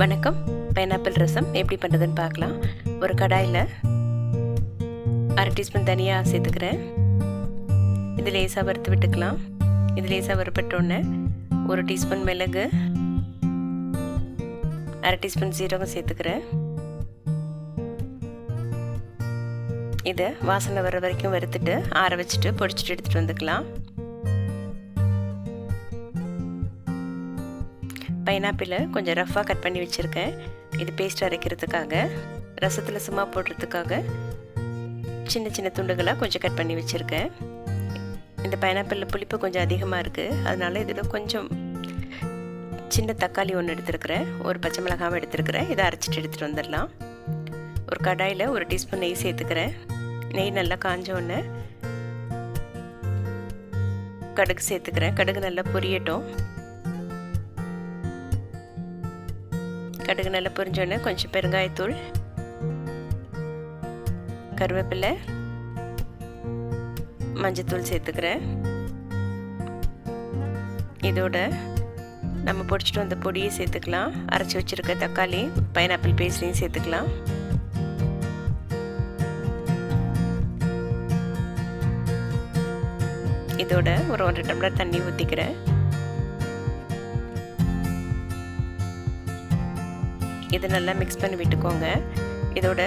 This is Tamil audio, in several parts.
வணக்கம். பைனாப்பிள் ரசம் எப்படி பண்ணுறதுன்னு பார்க்கலாம். ஒரு கடாயில் அரை டீஸ்பூன் தனியா சேர்த்துக்கிறேன். இது லேசாக வறுத்து விட்டுக்கலாம். இது லேசாக வறுப்பட்டோன்னே ஒரு டீஸ்பூன் மிளகு, அரை டீஸ்பூன் சீரகம் சேர்த்துக்கிறேன். இதை வாசனை வர வரைக்கும் வறுத்துட்டு ஆற வச்சுட்டு பொடிச்சிட்டு எடுத்துகிட்டு வந்துக்கலாம். பைனாப்பிளை கொஞ்சம் ரஃப்பாக கட் பண்ணி வச்சுருக்கேன். இது பேஸ்ட் அரைக்கிறதுக்காக, ரசத்தில் சும்மா போடுறதுக்காக சின்ன சின்ன துண்டுகளாக கொஞ்சம் கட் பண்ணி வச்சுருக்கேன். இந்த பைனாப்பிளில் புளிப்பு கொஞ்சம் அதிகமாக இருக்குது, அதனால் இதில் கொஞ்சம் சின்ன தக்காளி ஒன்று எடுத்துருக்கிறேன், ஒரு பச்சை மிளகாவும் எடுத்துருக்கிறேன். இதை அரைச்சிட்டு எடுத்துகிட்டு வந்துடலாம். ஒரு கடாயில் ஒரு டீஸ்பூன் நெய் சேர்த்துக்கிறேன். நெய் நல்லா காஞ்ச உடனே கடுகு சேர்த்துக்கிறேன். கடுகு நல்லா பொரியட்டும். கடுகு நல்லா பொரிஞ்சோடனே கொஞ்சம் பெருங்காயத்தூள், கருவேப்பிலை, மஞ்சத்தூள் சேர்த்துக்கிறேன். இதோட நம்ம பொடிச்சிட்டு வந்த பொடியை சேர்த்துக்கலாம். அரைச்சி வச்சுருக்க தக்காளி பைனாப்பிள் பேஸ்ட்டையும் சேர்த்துக்கலாம். இதோட ஒரு 1 டம்ளர் தண்ணி ஊற்றிக்கிறேன். இது நல்லா மிக்ஸ் பண்ணி விட்டுக்கோங்க. இதோட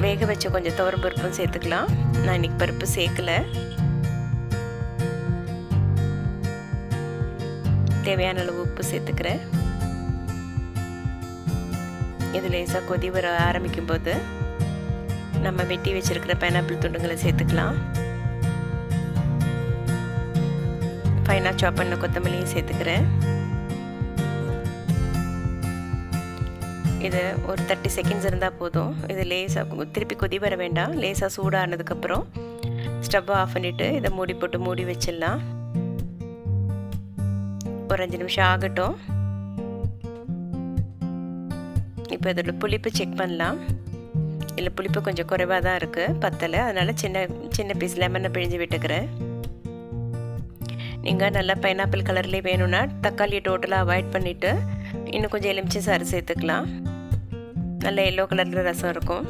வேக வச்ச கொஞ்சம் துவரம் பருப்பும் சேர்த்துக்கலாம். நான் இன்னைக்கு பருப்பு சேர்க்கல. தேவையான அளவு உப்பு சேர்த்துக்கிறேன். இது லேசாக கொதி வர ஆரம்பிக்கும் போது நம்ம வெட்டி வச்சிருக்கிற பைனாப்பிள் துண்டுங்களை சேர்த்துக்கலாம். ஃபைனாக சாப் பண்ண கொத்தமல்லியும் சேர்த்துக்கிறேன். இது ஒரு 30 செகண்ட்ஸ் இருந்தால் போதும். இது லேசாக திருப்பி கொதி வர வேண்டாம். லேசாக சூடானதுக்கப்புறம் ஸ்டவ்வை ஆஃப் பண்ணிவிட்டு இதை மூடி போட்டு மூடி வச்சிடலாம். ஒரு 5 நிமிஷம் ஆகட்டும். இப்போ இதோட புளிப்பு செக் பண்ணலாம். இல்லை புளிப்பு கொஞ்சம் குறைவாக தான் இருக்குது, பத்தலை. அதனால் சின்ன பீஸ் லெமனை பிழிஞ்சு விட்டுக்கிறேன். நீங்கள் நல்லா பைனாப்பிள் கலர்லேயே வேணும்னா தக்காளியை டோட்டலாக அவாய்ட் பண்ணிவிட்டு இன்னும் கொஞ்சம் எலுமிச்சை சாறு சேர்த்துக்கலாம். நல்ல எல்லோ கலரில் ரசம் இருக்கும்.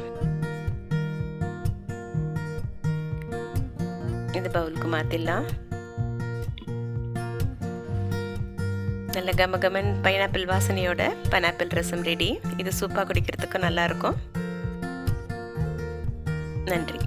இந்த பவுலுக்கு மாற்றிடலாம். நல்ல கமகமன் பைனாப்பிள் வாசனையோட பைனாப்பிள் ரசம் ரெடி. இது சூப்பாக குடிக்கிறதுக்கு நல்லாயிருக்கும். நன்றி.